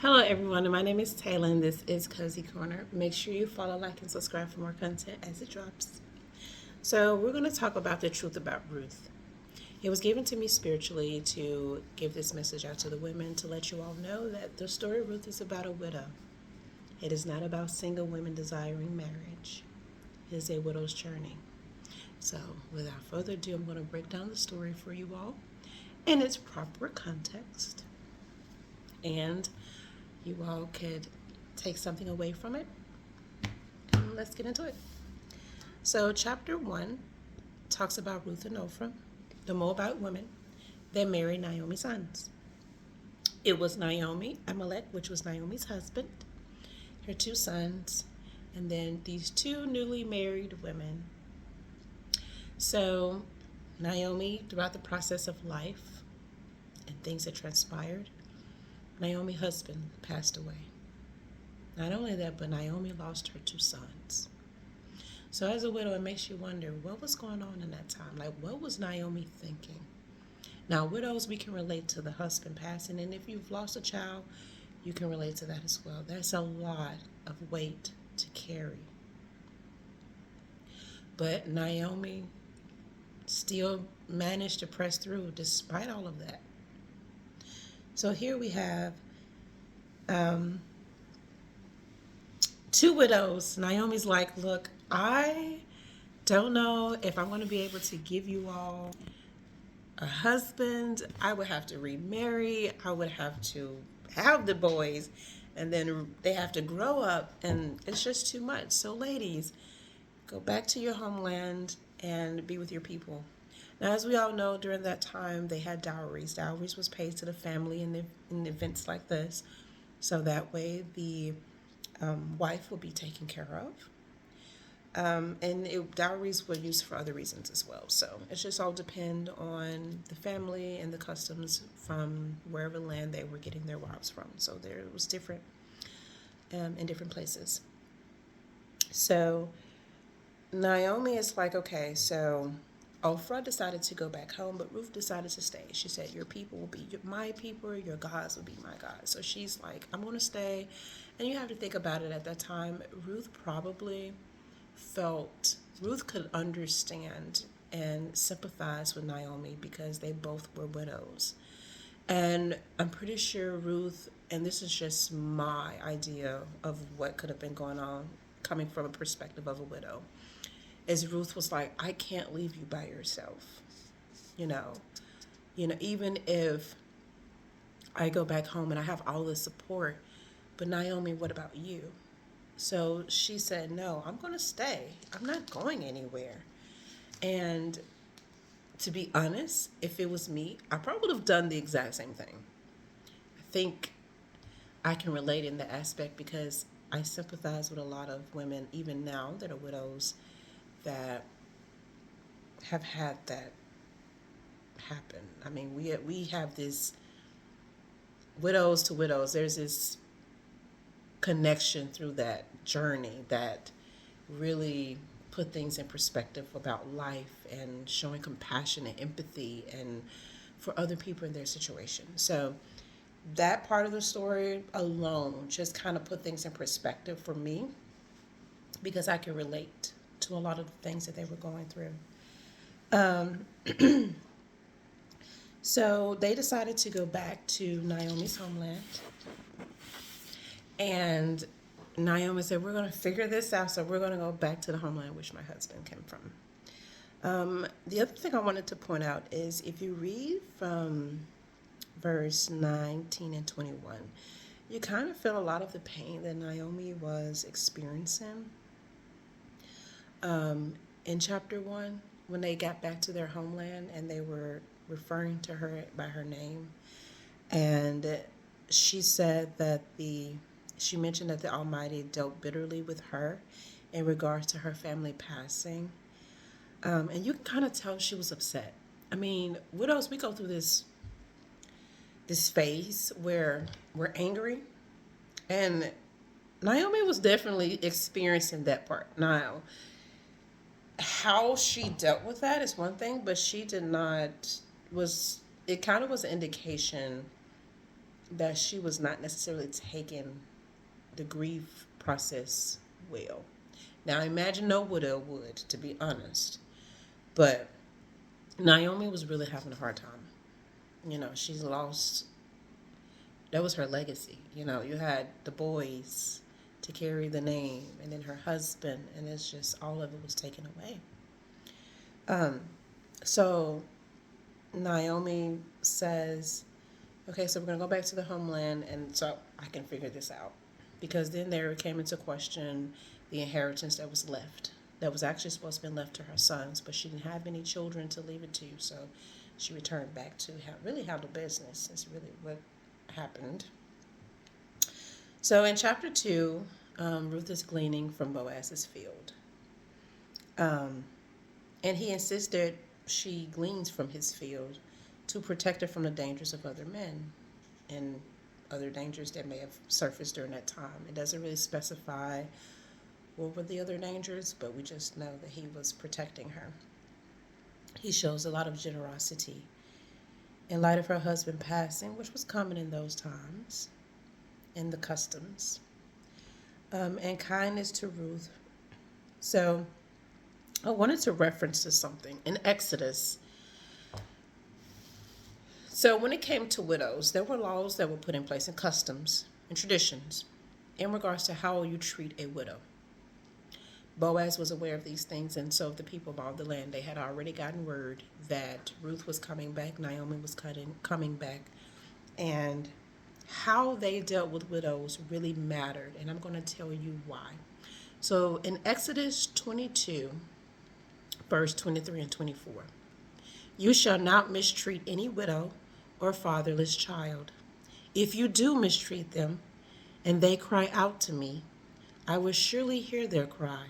Hello, everyone. My name is Taylor, and this is Cozy Corner. Make sure you follow, like, and subscribe for more content as it drops. So, we're going to talk about the truth about Ruth. It was given to me spiritually to give this message out to the women to let you all know that the story of Ruth is about a widow. It is not about single women desiring marriage, it is a widow's journey. So, without further ado, I'm going to break down the story for you all in its proper context. And you all could take something away from it. Let's get into it. So, chapter 1 talks about Ruth and Ophrah, the Moabite women that married Naomi's sons. It was Naomi, Amalek, which was Naomi's husband, her two sons, and then these two newly married women. So, Naomi, throughout the process of life and things that transpired, Naomi's husband passed away. Not only that, but Naomi lost her two sons. So as a widow, it makes you wonder, what was going on in that time? Like, what was Naomi thinking? Now, widows, we can relate to the husband passing, and if you've lost a child, you can relate to that as well. That's a lot of weight to carry. But Naomi still managed to press through despite all of that. So here we have two widows. Naomi's like, look, I don't know if I'm going to be able to give you all a husband. I would have to remarry. I would have to have the boys, and then they have to grow up, and it's just too much. So, ladies, go back to your homeland and be with your people. Now, as we all know, during that time, they had dowries. Dowries was paid to the family in events like this, so that way the wife will be taken care of. Dowries were used for other reasons as well. So it just all depend on the family and the customs from wherever land they were getting their wives from. So there was different in different places. So Naomi is like, okay, so Ophrah decided to go back home, but Ruth decided to stay. She said, your people will be my people, your gods will be my gods. So she's like, I'm going to stay. And you have to think about it at that time. Ruth could understand and sympathize with Naomi because they both were widows. And I'm pretty sure Ruth, and this is just my idea of what could have been going on coming from a perspective of a widow, is Ruth was like, I can't leave you by yourself. You know, even if I go back home and I have all this support, but Naomi, what about you? So she said, no, I'm going to stay. I'm not going anywhere. And to be honest, if it was me, I probably would have done the exact same thing. I think I can relate in that aspect because I sympathize with a lot of women, even now, that are widows that have had that happen. I mean, we have this widows to widows. There's this connection through that journey that really put things in perspective about life and showing compassion and empathy and for other people in their situation. So that part of the story alone just kind of put things in perspective for me because I can relate to a lot of the things that they were going through. So they decided to go back to Naomi's homeland. And Naomi said, we're going to figure this out. So we're going to go back to the homeland which my husband came from. The other thing I wanted to point out is if you read from verse 19 and 21, you kind of feel a lot of the pain that Naomi was experiencing. In chapter 1, when they got back to their homeland and they were referring to her by her name, and she said that she mentioned that the Almighty dealt bitterly with her in regards to her family passing. And you can kind of tell she was upset. I mean, widows, we go through this phase where we're angry. And Naomi was definitely experiencing that part. Now, how she dealt with that is one thing, but she did not, it kind of was an indication that she was not necessarily taking the grief process well. Now, I imagine no widow would, to be honest, but Naomi was really having a hard time. She's lost, that was her legacy. You had the boys to carry the name, and then her husband, and it's just all of it was taken away. Um, so Naomi says, okay, so we're going to go back to the homeland, and so I can figure this out. Because then there came into question the inheritance that was left, that was actually supposed to be left to her sons, but she didn't have any children to leave it to, so she returned back to really handle business. Is really what happened. So in chapter 2, Ruth is gleaning from Boaz's field. Um, and he insisted she gleans from his field to protect her from the dangers of other men and other dangers that may have surfaced during that time. It doesn't really specify what were the other dangers, but we just know that he was protecting her. He shows a lot of generosity in light of her husband passing, which was common in those times, in the customs, and kindness to Ruth. So I wanted to reference to something in Exodus. So when it came to widows, there were laws that were put in place and customs and traditions in regards to how you treat a widow. Boaz was aware of these things, and so the people of all the land, they had already gotten word that Ruth was coming back, Naomi was coming back, and how they dealt with widows really mattered, and I'm going to tell you why. So in Exodus 22, verse 23 and 24, you shall not mistreat any widow or fatherless child. If you do mistreat them, and they cry out to me, I will surely hear their cry,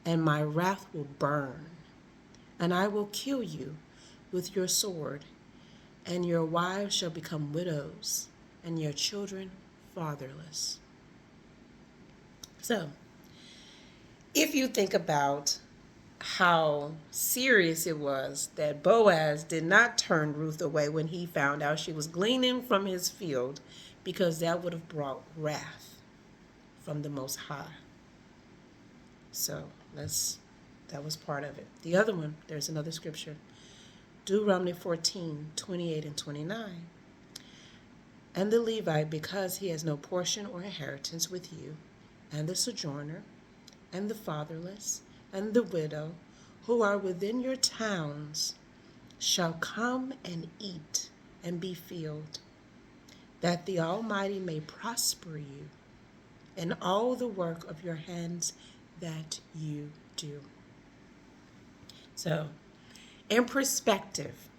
and my wrath will burn, and I will kill you with your sword, and your wives shall become widows, and your children fatherless. So, if you think about how serious it was that Boaz did not turn Ruth away when he found out she was gleaning from his field, because that would have brought wrath from the Most High. So that was part of it. The other one, there's another scripture, Deuteronomy 14, 28 and 29. And the Levite, because he has no portion or inheritance with you, and the sojourner, and the fatherless, and the widow, who are within your towns, shall come and eat and be filled, that the Almighty may prosper you in all the work of your hands that you do. So, in perspective,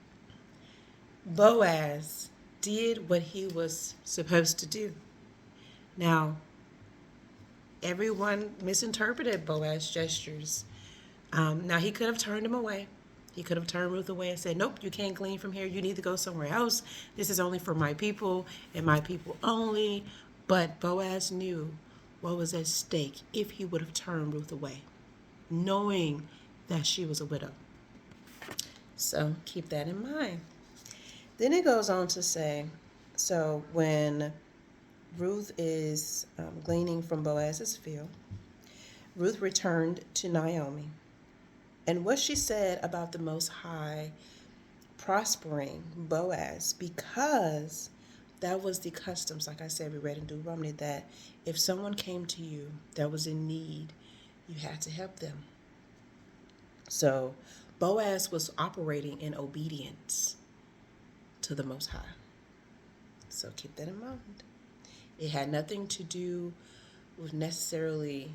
Boaz did what he was supposed to do. Now, everyone misinterpreted Boaz's gestures. Now, he could have turned him away. He could have turned Ruth away and said, nope, you can't glean from here. You need to go somewhere else. This is only for my people and my people only. But Boaz knew what was at stake if he would have turned Ruth away, knowing that she was a widow. So keep that in mind. Then it goes on to say, so when Ruth is gleaning from Boaz's field, Ruth returned to Naomi. And what she said about the Most High prospering Boaz, because that was the customs, like I said, we read in Deuteronomy, that if someone came to you that was in need, you had to help them. So Boaz was operating in obedience to the Most High. So keep that in mind. It had nothing to do with necessarily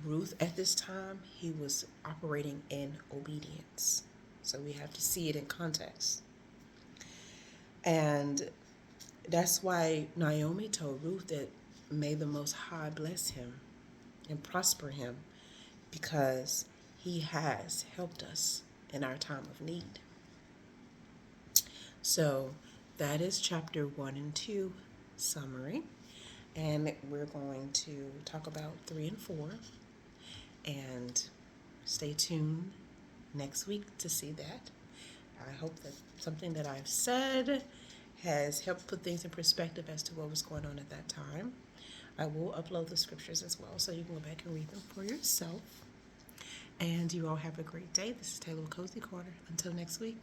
Ruth at this time. He was operating in obedience. So we have to see it in context. And that's why Naomi told Ruth that may the Most High bless him and prosper him, because he has helped us in our time of need. So that is chapter 1 and 2 summary. And we're going to talk about 3 and 4. And stay tuned next week to see that. I hope that something that I've said has helped put things in perspective as to what was going on at that time. I will upload the scriptures as well, so you can go back and read them for yourself. And you all have a great day. This is Taylor with Cozy Corner. Until next week.